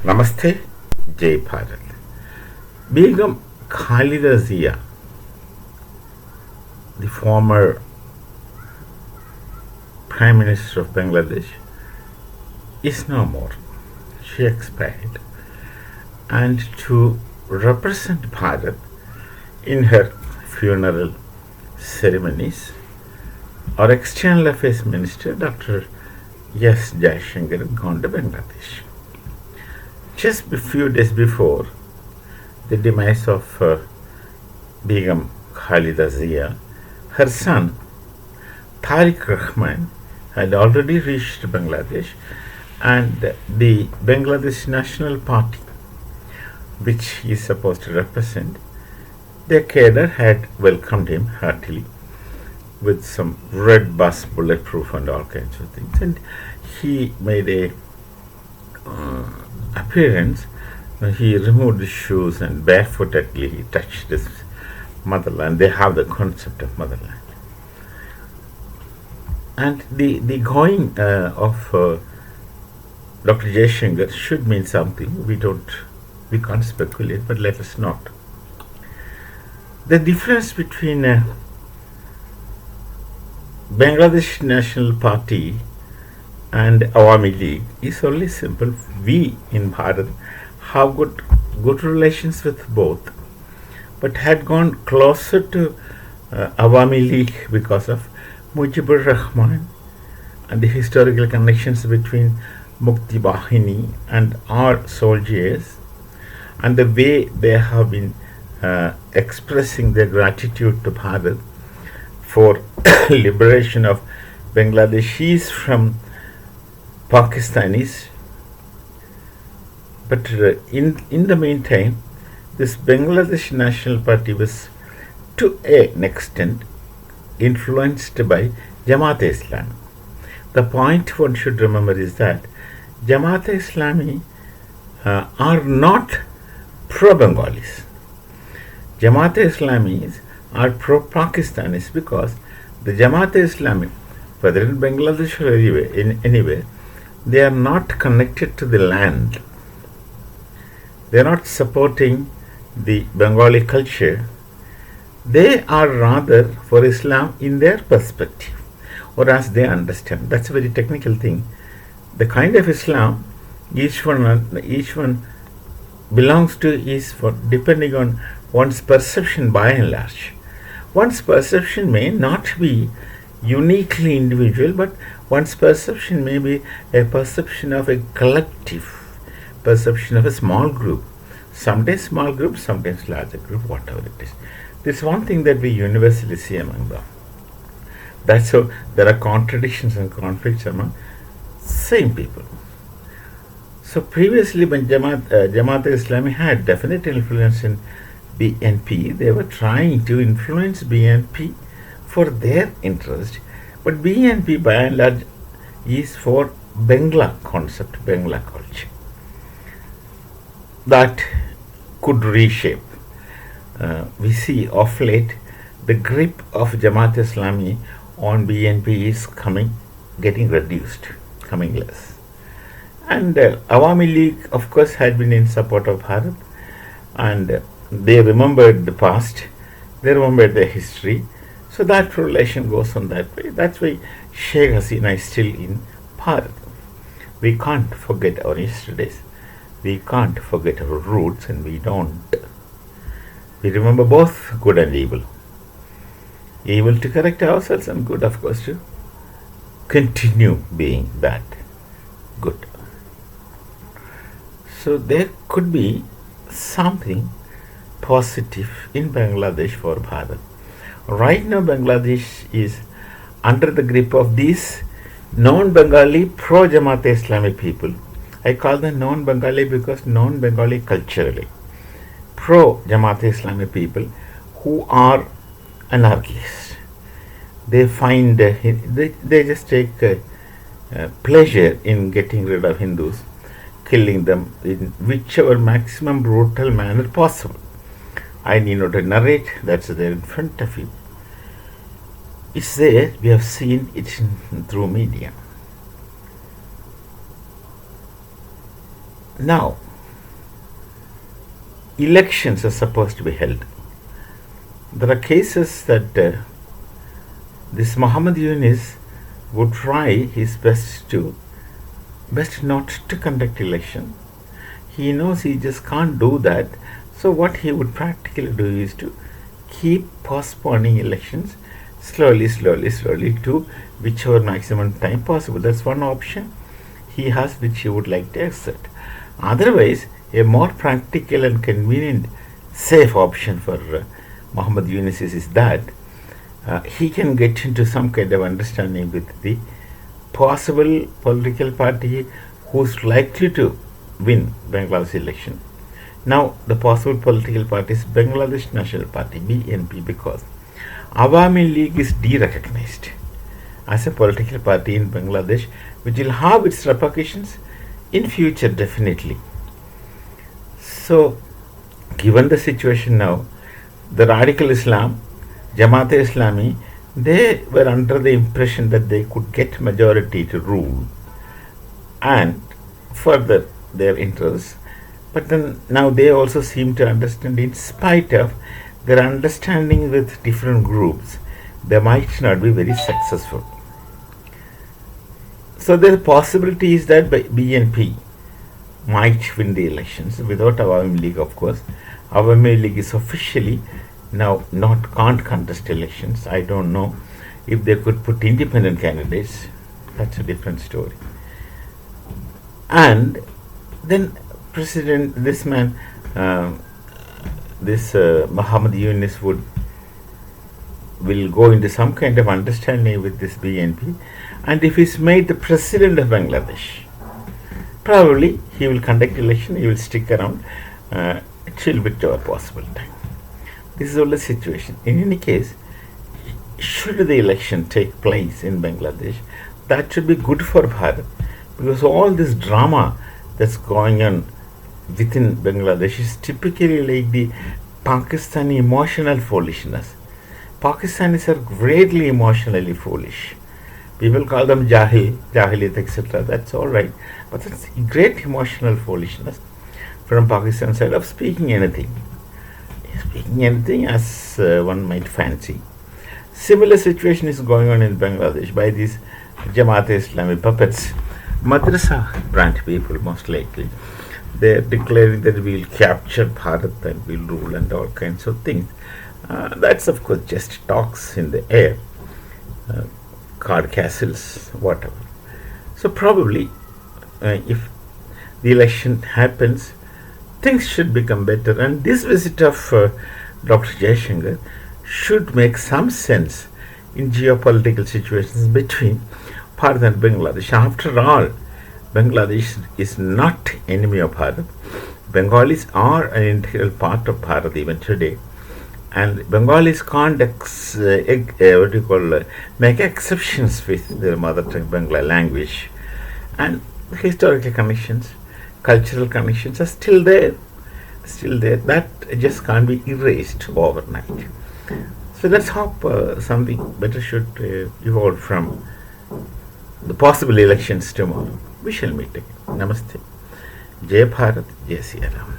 Namaste, Jai Bharat. Begum Khalida Zia, the former Prime Minister of Bangladesh, is no more. She expired. And to represent Bharat in her funeral ceremonies, our External Affairs Minister, Dr. S. Jaishankar, had gone to Bangladesh. Just a few days before the demise of Begum Khalida Zia, her son Tariq Rahman had already reached Bangladesh, and the Bangladesh National Party, which he is supposed to represent, their cadre had welcomed him heartily with some red bus, bulletproof and all kinds of things, and he made a appearance. He removed his shoes and barefootedly he touched his motherland. They have the concept of motherland. And the going of Dr. Jaishankar should mean something. We can't speculate, but let us not. The difference between Bangladesh National Party and Awami League is only simple. We in Bharat have good relations with both, but had gone closer to Awami League because of Mujibur Rahman and the historical connections between Mukti Bahini and our soldiers, and the way they have been expressing their gratitude to Bharat for liberation of Bangladeshis from Pakistanis. But in the meantime, this Bangladesh National Party was to an extent influenced by Jamaat-e-Islami. The point one should remember is that Jamaat-e-Islami are not pro-Bengalis. Jamaat-e-Islamis are pro-Pakistanis because the Jamaat-e-Islami, whether in Bangladesh or anywhere, they are not connected to the land. They are not supporting the Bengali culture. They are rather for Islam in their perspective, or as they understand. That's a very technical thing. The kind of Islam each one belongs to is for depending on one's perception by and large. One's perception may not be uniquely individual, but one's perception may be a perception of a collective, perception of a small group, sometimes small group, sometimes larger group, whatever it is. This is one thing that we universally see among them. That's how there are contradictions and conflicts among same people. So previously, when Jamaat-e-Islami had definite influence in BNP, they were trying to influence BNP for their interest, but BNP by and large is for Bangla concept, Bangla culture. That could reshape. We see of late the grip of Jamaat-e-Islami on BNP is getting reduced, coming less. And Awami League, of course, had been in support of Bharat, and they remembered the past, they remembered their history, so that relation goes on that way. That's why Sheikh Hasina is still in Bharat. We can't forget our yesterdays, we can't forget our roots, and we don't. We remember both good and evil. Evil to correct ourselves, and good, of course, to continue being that good. So there could be something positive in Bangladesh for Bharat. Right now, Bangladesh is under the grip of these non-Bengali pro-Jamaat-e-Islami people. I call them non-Bengali because non-Bengali culturally. Pro-Jamaat-e-Islami people who are anarchists. They find, they just take pleasure in getting rid of Hindus, killing them in whichever maximum brutal manner possible. I need not narrate, that's there in front of you. It's there, we have seen it through media. Now, elections are supposed to be held. There are cases that this Muhammad Yunus would try his best not to conduct election. He knows he just can't do that. So what he would practically do is to keep postponing elections slowly to whichever maximum time possible. That's one option he has, which he would like to accept. Otherwise, a more practical and convenient, safe option for Muhammad Yunus is that he can get into some kind of understanding with the possible political party who's likely to win Bangladesh election. Now, the possible political party is Bangladesh National Party, BNP, because Awami League is de-recognized as a political party in Bangladesh, which will have its repercussions in future definitely. So, given the situation now, the Radical Islam, Jamaat-e-Islami, they were under the impression that they could get majority to rule and further their interests. But then now they also seem to understand, in spite of their understanding with different groups, they might not be very successful. So the possibility is that BNP might win the elections without Awami League, of course. Awami League is officially now can't contest elections. I don't know if they could put independent candidates. That's a different story. And then Muhammad Yunus will go into some kind of understanding with this BNP, and if he's made the president of Bangladesh, probably he will conduct election, he will stick around till whichever possible time. This is all the situation. In any case, should the election take place in Bangladesh, that should be good for Bharat, because all this drama that's going on within Bangladesh is typically like the Pakistani emotional foolishness. Pakistanis are greatly emotionally foolish. People call them Jahiliyat, etc. That's all right. But that's great emotional foolishness from Pakistan side of speaking anything. Speaking anything as one might fancy. Similar situation is going on in Bangladesh by these Jamaat-e-Islami puppets, Madrasa branch people most likely. They are declaring that we will capture Bharat and we will rule and all kinds of things. That's of course just talks in the air, card castles, whatever. So probably if the election happens, things should become better, and this visit of Dr. Jaishankar should make some sense in geopolitical situations between Bharat and Bangladesh. After all, Bangladesh is not enemy of Bharat. Bengalis are an integral part of Bharat even today, and Bengalis can't make exceptions with their mother tongue Bangla language, and historical connections, cultural connections are still there. That just can't be erased overnight. So let's hope something better should evolve from the possible elections tomorrow. We shall meet again. Namaste. Jai Bharat, Jai Siya Ram.